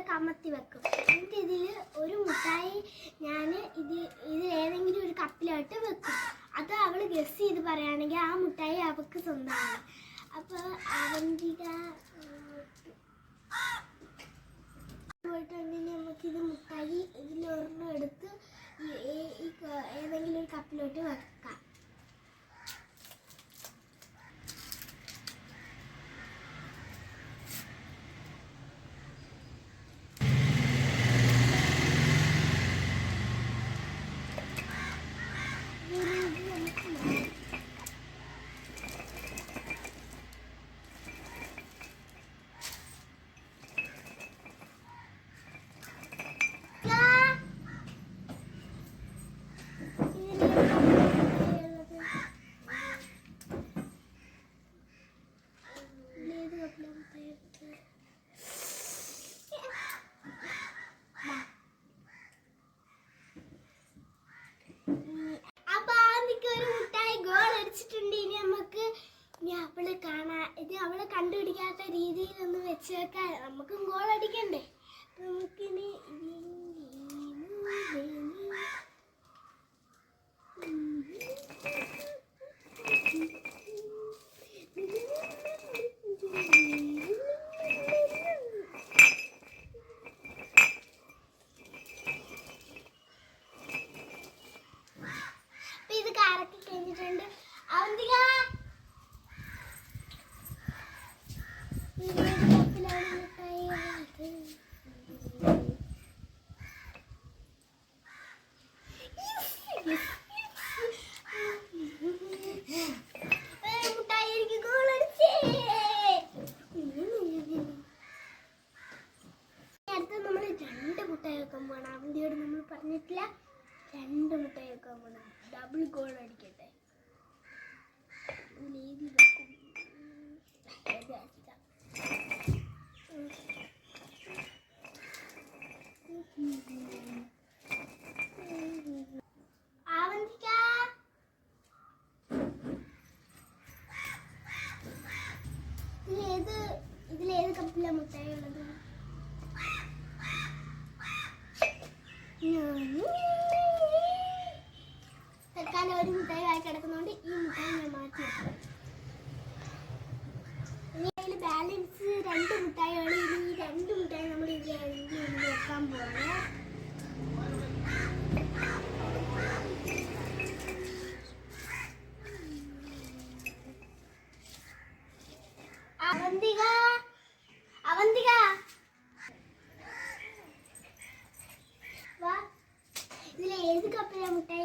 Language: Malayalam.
ഇതുപോലെ കമത്തി വെക്കും. എന്നിട്ട് ഇതിൽ ഒരു മുട്ടായി ഞാൻ ഏതെങ്കിലും ഒരു കപ്പിലോട്ട് വെക്കും. അത് അവൾ ഗസ് ചെയ്ത് പറയുകയാണെങ്കിൽ ആ മുട്ടായി അവൾക്ക് സ്വന്തമാണ്. അപ്പോൾ അവന്തിക പോയിട്ടുണ്ടെങ്കിൽ നമുക്കിത് മുട്ടായി ഇതിലൊരെണ്ണം എടുത്ത് ഏതെങ്കിലും ഒരു കപ്പിലോട്ട് വെക്കാം. അവളെ കണ്ടുപിടിക്കാത്ത രീതിയിലൊന്ന് വെച്ച് വെക്കാൻ നമുക്കും ഗോൾ അടിക്കണ്ടേ. നമുക്കിനി ഇത് കറക്കി കഴിഞ്ഞിട്ടുണ്ട്. അവന്തിക നമ്മൾ 2 മുട്ടായി വെക്കാൻ പോകണം. അവന്തിയോട് നമ്മൾ പറഞ്ഞിട്ടില്ല, 2 മുട്ടായി വെക്കാൻ പോകണം. Double goal അടിക്കട്ടെ. ഇതിലേത് കപ്പിലാണ് മുട്ടായി ഉള്ളത്? തൽക്കാലം ഒരു മുട്ടായി ആയി കിടക്കുന്നതുകൊണ്ട് ഈ മുട്ടായി ഞാൻ മാറ്റി വെക്കും. ഇനി അതിൽ ബാലൻസ് 2 മുട്ടായികൾ. ഇനി 2 മുട്ടായി നമ്മൾ ഇതിൽ വെക്കാൻ പോവാണ്. അവന്തിക അവന്തിക വാ, ഇതിൽ ഏത് കപ്പിലാണ് മുട്ടായി